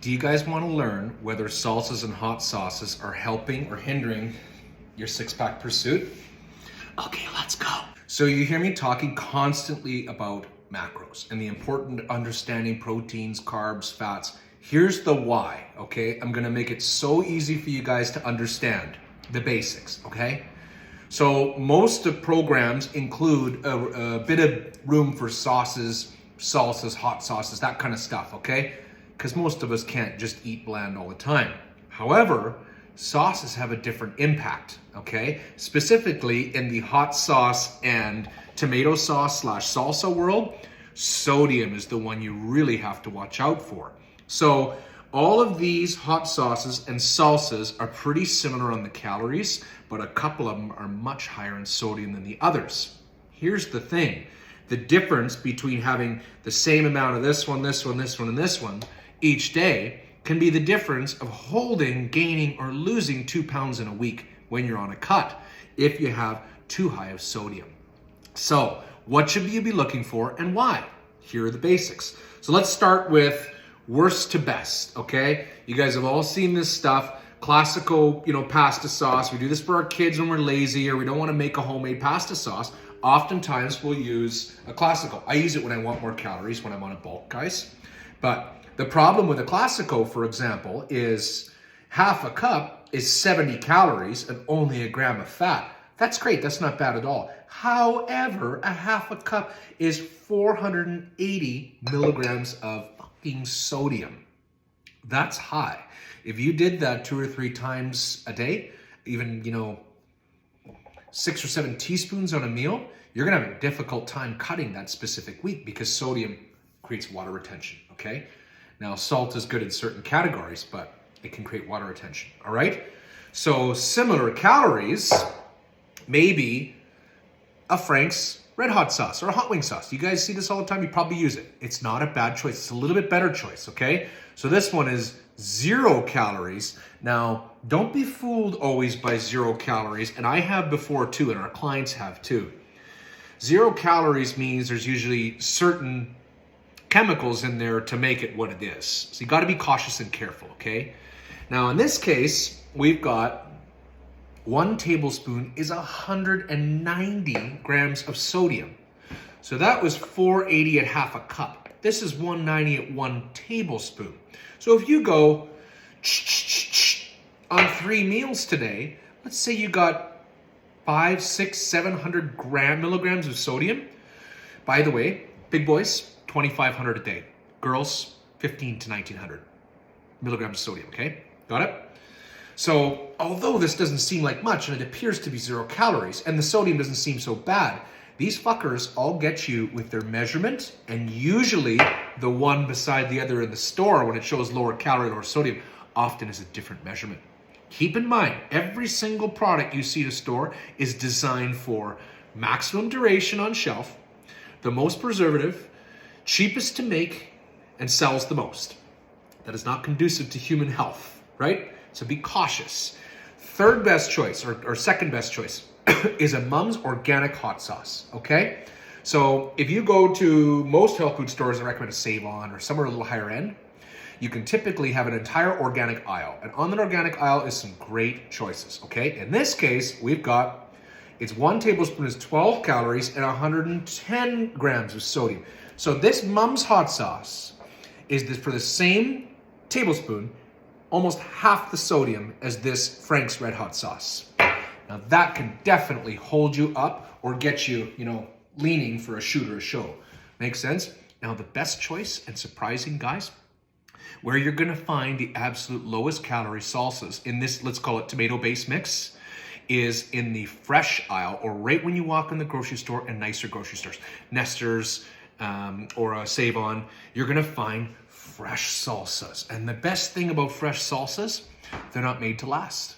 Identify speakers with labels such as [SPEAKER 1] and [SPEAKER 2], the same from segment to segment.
[SPEAKER 1] Do you guys want to learn whether salsas and hot sauces are helping or hindering your six-pack pursuit? Okay, let's go. So you hear me talking constantly about macros and the important understanding proteins, carbs, fats. Here's the why, okay? I'm gonna make it so easy for you guys to understand the basics, okay? So most of programs include a bit of room for sauces, salsas, hot sauces, that kind of stuff, okay? Because most of us can't just eat bland all the time. However, sauces have a different impact, okay? Specifically in the hot sauce and tomato sauce / salsa world, sodium is the one you really have to watch out for. So all of these hot sauces and salsas are pretty similar on the calories, but a couple of them are much higher in sodium than the others. Here's the thing. The difference between having the same amount of this one, this one, this one, and this one each day can be the difference of holding, gaining, or losing 2 pounds in a week when you're on a cut if you have too high of sodium. So what should you be looking for and why? Here are the basics. So let's start with worst to best, okay? You guys have all seen this stuff. Classical, pasta sauce. We do this for our kids when we're lazy or we don't want to make a homemade pasta sauce. Oftentimes we'll use a classical. I use it when I want more calories, when I'm on a bulk, guys. But the problem with a classical, for example, is half a cup is 70 calories and only a gram of fat. That's great. That's not bad at all. However, a half a cup is 480 milligrams of fucking sodium. That's high. If you did that 2 or 3 times a day, even, 6 or 7 teaspoons on a meal, you're going to have a difficult time cutting that specific week because sodium creates water retention, okay? Now, salt is good in certain categories, but it can create water retention, all right? So similar calories, maybe a Frank's Red Hot sauce or a hot wing sauce. You guys see this all the time. You probably use it. It's not a bad choice. It's a little bit better choice, okay? So this one is 0 calories. Now, don't be fooled always by 0 calories, and I have before too, and our clients have too. 0 calories means there's usually certain chemicals in there to make it what it is. So you got to be cautious and careful, okay? Now, in this case, we've got 1 tablespoon is 190 grams of sodium. So that was 480 at half a cup. This is 190 at 1 tablespoon. So if you go on 3 meals today, let's say you got 500, 600, 700 milligrams of sodium. By the way, big boys, 2,500 a day. Girls, 1,500 to 1,900 milligrams of sodium, okay? Got it? So although this doesn't seem like much and it appears to be 0 calories and the sodium doesn't seem so bad, these fuckers all get you with their measurement, and usually the one beside the other in the store when it shows lower calorie, lower sodium, often is a different measurement. Keep in mind, every single product you see in a store is designed for maximum duration on shelf, the most preservative, cheapest to make, and sells the most. That is not conducive to human health, right? So be cautious. Third best choice, or second best choice, is a Mum's Organic Hot Sauce, okay? So if you go to most health food stores, I recommend a Save On or somewhere a little higher end, you can typically have an entire organic aisle. And on that organic aisle is some great choices, okay? In this case, we've got, it's 1 tablespoon is 12 calories and 110 grams of sodium. So this Mum's Hot Sauce is for the same tablespoon, almost half the sodium as this Frank's Red Hot Sauce. Now that can definitely hold you up or get you, leaning for a shoot or a show. Make sense? Now the best choice and surprising, guys, where you're gonna find the absolute lowest calorie salsas in this, let's call it tomato-based mix, is in the fresh aisle or right when you walk in the grocery store and nicer grocery stores. Nestor's or a Save On, you're gonna find fresh salsas. And the best thing about fresh salsas, they're not made to last.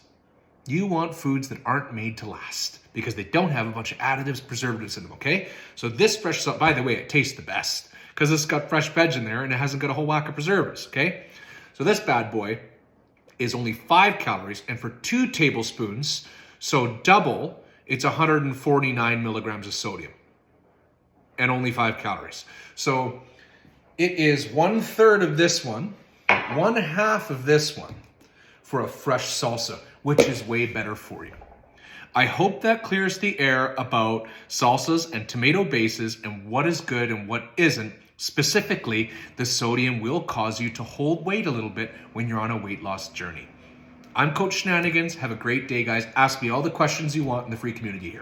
[SPEAKER 1] You want foods that aren't made to last because they don't have a bunch of additives, preservatives in them, okay? So this fresh sauce, by the way, it tastes the best because it's got fresh veg in there and it hasn't got a whole whack of preservatives, okay? So this bad boy is only 5 calories, and for 2 tablespoons, so double, it's 149 milligrams of sodium and only 5 calories. So it is 1/3 of this one 1/2 of this one for a fresh salsa, which is way better for you. I hope that clears the air about salsas and tomato bases and what is good and what isn't. Specifically, the sodium will cause you to hold weight a little bit when you're on a weight loss journey. I'm Coach Shenanigans. Have a great day, guys. Ask me all the questions you want in the free community here.